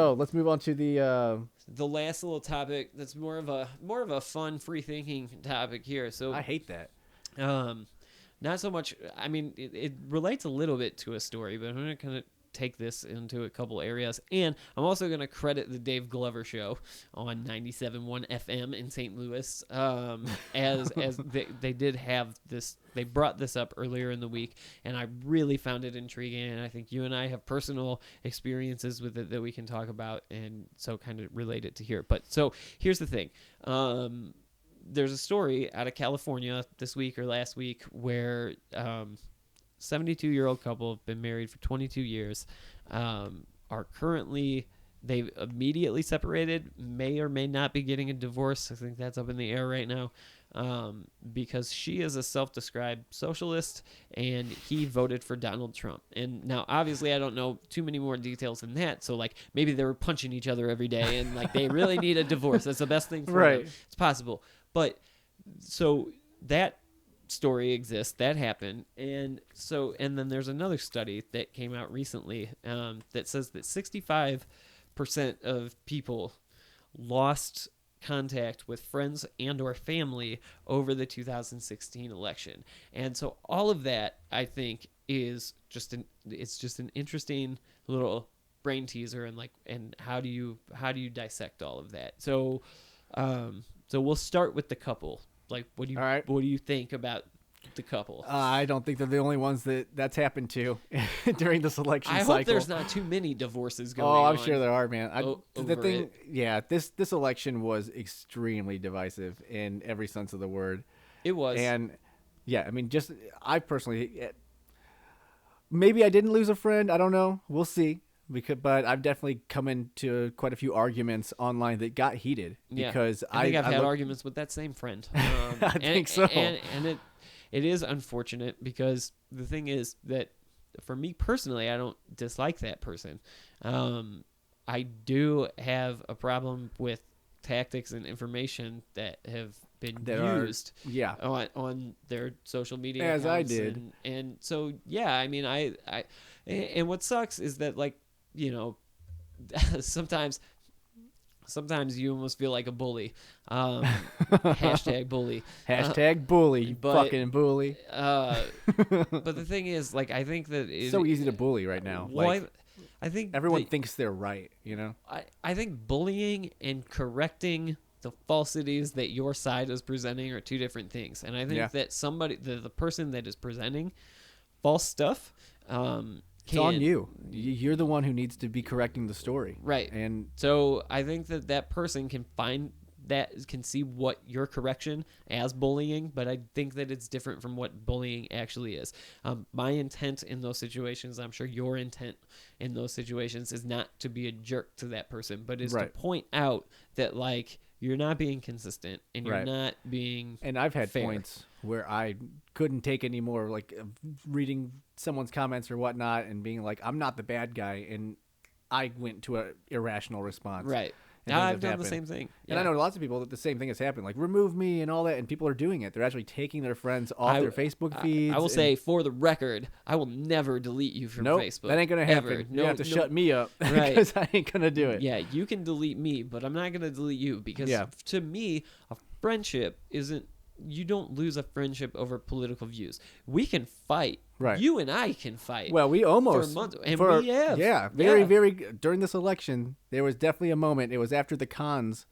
So let's move on to The last little topic that's more of a fun, free thinking topic here. So I hate that. not so much. I mean, it relates a little bit to a story, but I'm going to kind of take this into a couple areas. And I'm also going to credit the Dave Glover Show on 97.1 FM in St. Louis, as they did have this. They brought this up earlier in the week, and I really found it intriguing. And I think you and I have personal experiences with it that we can talk about, and so kind of relate it to here. But so here's the thing. There's a story out of California this week or last week where 72-year-old couple have been married for 22 years, are currently, they've immediately separated, may or may not be getting a divorce. I think that's up in the air right now, because she is a self-described socialist and he voted for Donald Trump. And now, obviously, I don't know too many more details than that. So, like, maybe they were punching each other every day and, like, they really need a divorce. That's the best thing for Right. them. It's possible. But so that story exists, that happened, and then there's another study that came out recently that says that 65% of people lost contact with friends and or family over the 2016 election. And so all of that, I think, is just an interesting little brain teaser, and how do you dissect all of that? So so we'll start with the couple. Like, what do you think about the couple? I don't think they're the only ones that's happened to during this election cycle. I hope there's not too many divorces going on. Oh, I'm sure there are, man. The thing, it. yeah, this election was extremely divisive in every sense of the word. It was. And yeah, I mean, I personally, maybe I didn't lose a friend. I don't know. We'll see. But I've definitely come into quite a few arguments online that got heated because I think I've had arguments with that same friend. I think so. And it is unfortunate because the thing is that for me personally, I don't dislike that person. I do have a problem with tactics and information that have been used on their social media as accounts. I did. And so, yeah, I mean, and what sucks is that, like, you know, sometimes you almost feel like a bully. Hashtag bully. Hashtag bully. Fucking bully. But the thing is, like, I think that it's so easy to bully right now. Well, I think everyone thinks they're right, you know? I think bullying and correcting the falsities that your side is presenting are two different things. And I think that the person that is presenting false stuff, it's on you. You're the one who needs to be correcting the story. Right. And so I think that person can see what your correction as bullying, but I think that it's different from what bullying actually is. My intent in those situations, I'm sure your intent in those situations, is not to be a jerk to that person, but is to point out that, like, you're not being consistent and you're not being And I've had fair. points where I couldn't take any more, like reading someone's comments or whatnot and being like, I'm not the bad guy. And I went to an irrational response. Right. And I've done the same thing. And I know lots of people that the same thing has happened, like remove me and all that, and people are doing it. They're actually taking their friends off their Facebook feeds. I will say, for the record, I will never delete you from Facebook. That ain't going to happen. Ever. You have to shut me up because I ain't going to do it. Yeah, you can delete me, but I'm not going to delete you because to me, a friendship isn't, you don't lose a friendship over political views. We can fight. Right. You and I can fight. Well, we almost. For a month, and we have. Yeah, very, during this election, there was definitely a moment. It was after the cons,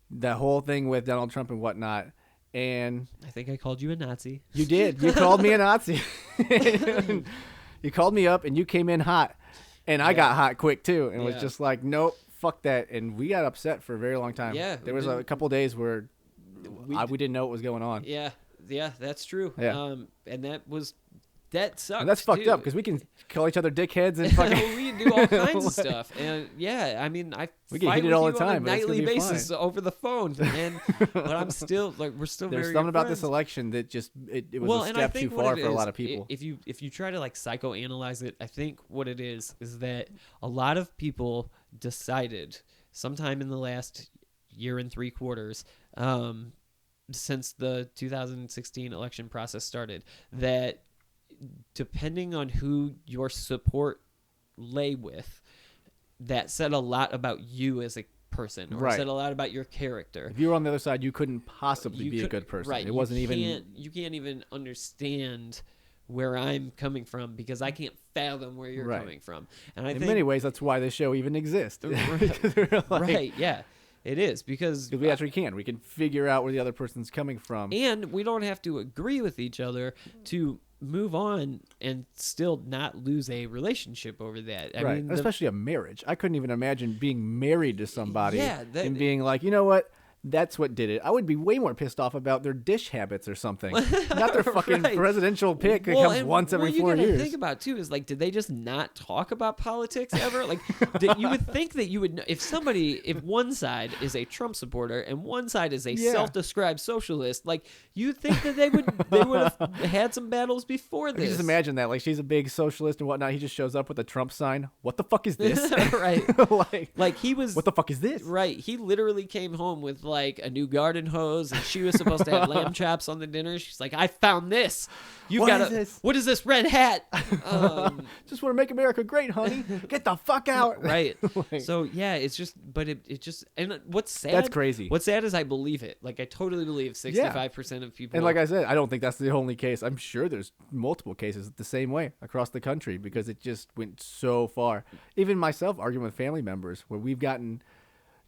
the whole thing with Donald Trump and whatnot. And I think I called you a Nazi. You did. You called me a Nazi. You called me up and you came in hot. And I got hot quick too. And was just like, nope, fuck that. And we got upset for a very long time. Yeah. There was a couple days where we didn't know what was going on. Yeah, that's true. Yeah. And that sucks. And that's fucked up because we can call each other dickheads and fucking. We can do all kinds of stuff. And yeah, I mean, we get heated all the time, on a nightly basis over the phone. And but I'm still we're still There's very something about friends. this election that just it was a step too far for a lot of people. If you try to like psychoanalyze it, I think what it is that a lot of people decided sometime in the last year and 3 quarters, since the 2016 election process started, that depending on who your support lay with, that said a lot about you as a person, or Right. said a lot about your character. If you were on the other side, you couldn't possibly be a good person. Right. It wasn't you even. You can't even understand where I'm coming from because I can't fathom where you're Right. coming from. And I In think many ways, that's why this show even exists. Because we're like- right, yeah. It is because we actually can. We can figure out where the other person's coming from. and we don't have to agree with each other to move on and still not lose a relationship over that. I Right. mean, Especially a marriage. I couldn't even imagine being married to somebody Yeah, that- and being like, you know what? That's what did it. I would be way more pissed off about their dish habits or something. Not their fucking Right. presidential pick that comes and once every what 4 you gotta years. think about too is like, did they just not talk about politics ever? Like, you would think that you would know if one side is a Trump supporter and one side is a Yeah. self-described socialist, like you'd think that they would have had some battles before I this. can just imagine that. Like, she's a big socialist and whatnot. He just shows up with a Trump sign. What the fuck is this? Right. Like he was. What the fuck is this? Right, he literally came home with like a new garden hose, and she was supposed to have lamb chops on the dinner. She's like, "I found this. You've What got is this? What is this red hat?" Just want to make America great, honey. Get the fuck out. Right. Like- So yeah, it's just, but it just, and what's sad? That's crazy. What's sad is I believe it. Like I totally believe 65% of people. And like I said, I don't think that's the only case. I'm sure there's multiple cases the same way across the country because it just went so far. Even myself arguing with family members where we've gotten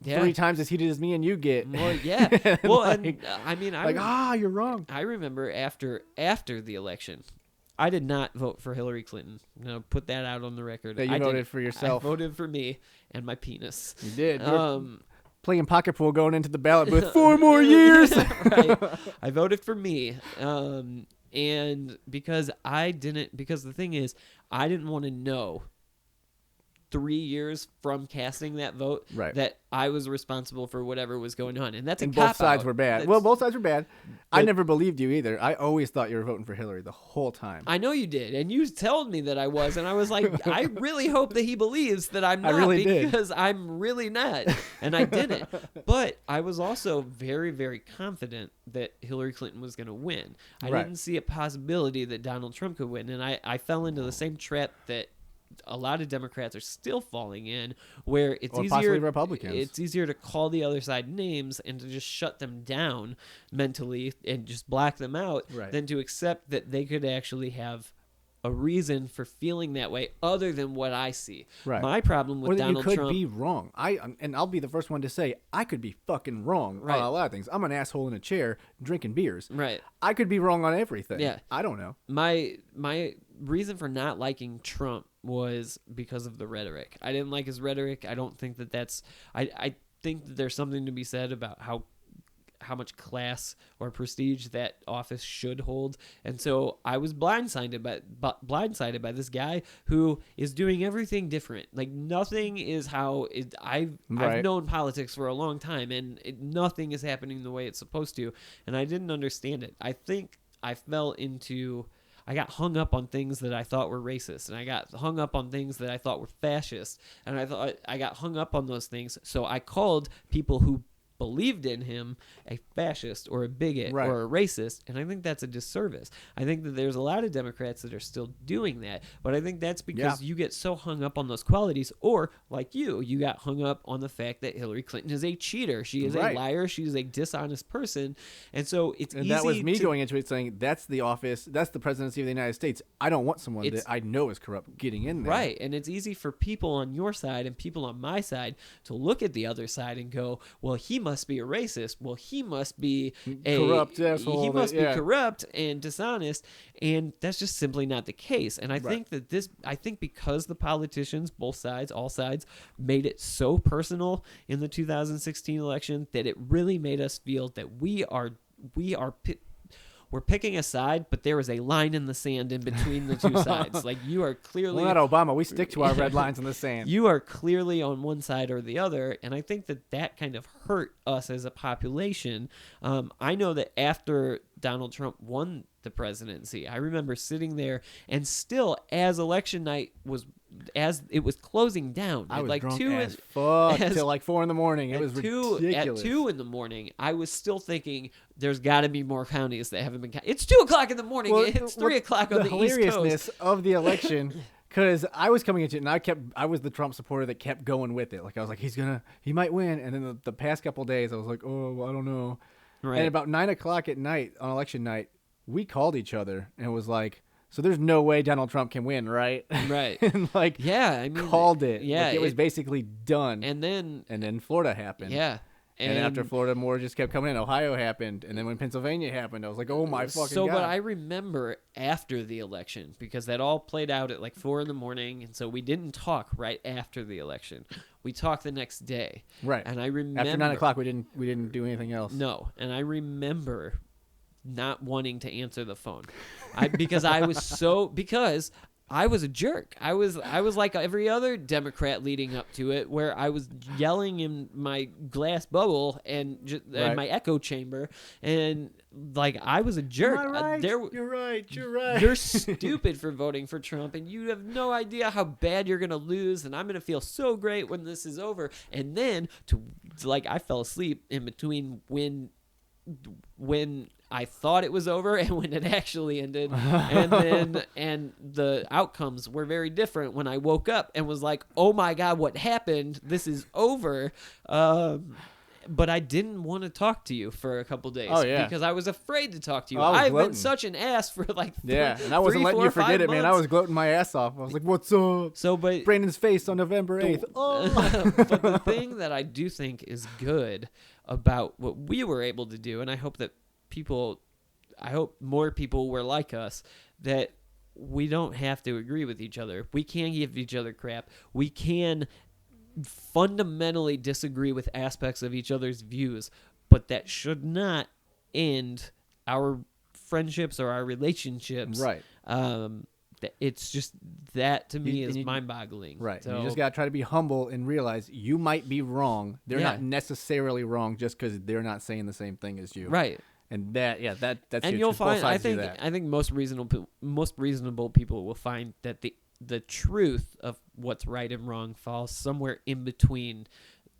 3 times as heated as me and you get. Well, yeah. And Well, like- and I mean, you're wrong. I remember after the election, I did not vote for Hillary Clinton. No, put that out on the record. Yeah, you I voted didn't. for yourself. I voted for me and my penis. You did. You were Um, playing pocket pool going into the ballot booth 4 more years. right. I voted for me. And because the thing is, I didn't want to know 3 years from casting that vote Right. that I was responsible for whatever was going on. And that's And a both cop sides out. were bad. That's- Well, both sides were bad. I But- never believed you either. I always thought you were voting for Hillary the whole time. I know you did, and you told me that I was, and I was like, I really hope that he believes that I'm I not, really did. because I'm really not, and I didn't. But I was also very, very confident that Hillary Clinton was going to win. I Right. didn't see a possibility that Donald Trump could win, and I fell into the same trap that a lot of Democrats are still falling in, where it's Or possibly easier Republicans. It's easier to call the other side names and to just shut them down mentally and just black them out Right. than to accept that they could actually have a reason for feeling that way other than what I see. Right. My problem with Or that Donald you could Trump be wrong. And I'll be the first one to say I could be fucking wrong Right. on a lot of things. I'm an asshole in a chair drinking beers. Right. I could be wrong on everything. Yeah. I don't know. My reason for not liking Trump was because of the rhetoric. I didn't like his rhetoric. I don't think that that's I think that there's something to be said about how much class or prestige that office should hold. And so I was blindsided by this guy who is doing everything different. Like nothing is how I've Right. known politics for a long time, and nothing is happening the way it's supposed to. And I didn't understand it. I think I got hung up on things that I thought were racist, and I got hung up on things that I thought were fascist, and I got hung up on those things. So I called people who believed in him a fascist or a bigot Right. or a racist, and I think that's a disservice. I think that there's a lot of Democrats that are still doing that, but I think that's because you get so hung up on those qualities, or like you got hung up on the fact that Hillary Clinton is a cheater. She is Right. a liar. She is a dishonest person, and so it's And easy that was me to, going into it saying that's the office, that's the presidency of the United States. I don't want someone It's- that I know is corrupt getting in there. Right, and it's easy for people on your side and people on my side to look at the other side and go, well, he must be a racist. Well, he must be a Corrupt asshole He that- must yeah. be corrupt and dishonest, and that's just simply not the case. And I think that I think because the politicians, both sides, all sides, made it so personal in the 2016 election that it really made us feel that we're picking a side, but there is a line in the sand in between the two sides. Like you are clearly Well, not Obama. We stick to our red lines in the sand. you are clearly on one side or the other, and I think that kind of hurt us as a population. I know that after Donald Trump won the presidency, I remember sitting there, and still as election night as it was closing down, I was like drunk 2 as fuck as- till like 4 in the morning. It at was two, ridiculous. At 2 in the morning, I was still thinking there's got to be more counties that haven't been counted. It's 2 o'clock in the morning. Well, It's 3 o'clock on the East Coast. hilariousness of the election Because I was coming into it, and I was the Trump supporter that kept going with it. Like I was like, he might win. And then the past couple days, I was like, oh, well, I don't know. Right. And about 9:00 at night on election night, we called each other and was like, so there's no way Donald Trump can win, right? Right. And like, yeah, I mean, called it. Yeah, Like, it was basically done. and then Florida happened. yeah. And then after Florida, more just kept coming in. Ohio happened, and then when Pennsylvania happened, I was like, "Oh my fucking god!" But I remember after the election, because that all played out at like 4 a.m, and so we didn't talk right after the election. We talked the next day, right? And I remember after 9:00, we didn't do anything else. No, and I remember not wanting to answer the phone, because I was a jerk. I was like every other Democrat leading up to it, where I was yelling in my glass bubble and in my echo chamber, and like I was a jerk. Am I right? You're right. You're stupid for voting for Trump, and you have no idea how bad you're gonna lose. And I'm gonna feel so great when this is over. And then I fell asleep in between when I thought it was over and when it actually ended, and the outcomes were very different when I woke up and was like, oh my god, what happened? This is over. But I didn't want to talk to you for a couple days because I was afraid to talk to you. I've been such an ass for like and I wasn't letting you forget it, man. I was gloating my ass off. I was like, what's up? So, but Brandon's face on November 8th. Oh. But the thing that I do think is good about what we were able to do, and I hope more people were like us, that we don't have to agree with each other. We can give each other crap. We can fundamentally disagree with aspects of each other's views, but that should not end our friendships or our relationships. Right. It's just that to me is mind-boggling. Right. So, you just got to try to be humble and realize you might be wrong. They're not necessarily wrong just because they're not saying the same thing as you. Right. And that's and huge, you'll find I that. think most reasonable people will find that the truth of what's right and wrong falls somewhere in between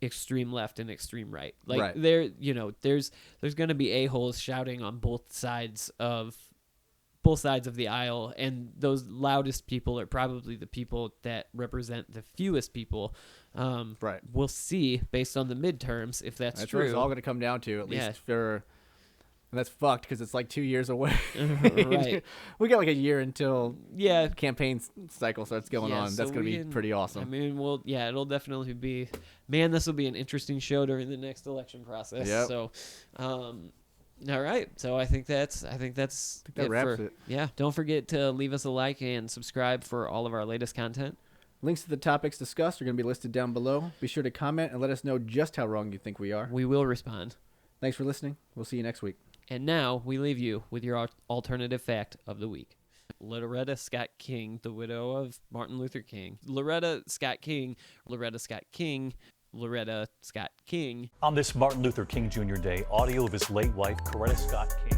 extreme left and extreme right. Like there's going to be a-holes shouting on both sides of the aisle, and those loudest people are probably the people that represent the fewest people. Right. We'll see based on the midterms if that's true. What it's all going to come down to, at least for. And that's fucked because it's like 2 years away. Right. We got like a year until campaign cycle starts going on. That's going to be pretty awesome. I mean, it'll definitely be. Man, this will be an interesting show during the next election process. Yep. So, all right. So I think that wraps it. Yeah. Don't forget to leave us a like and subscribe for all of our latest content. Links to the topics discussed are going to be listed down below. Be sure to comment and let us know just how wrong you think we are. We will respond. Thanks for listening. We'll see you next week. And now we leave you with your alternative fact of the week. Loretta Scott King, the widow of Martin Luther King. Loretta Scott King. On this Martin Luther King Jr. Day, audio of his late wife, Coretta Scott King.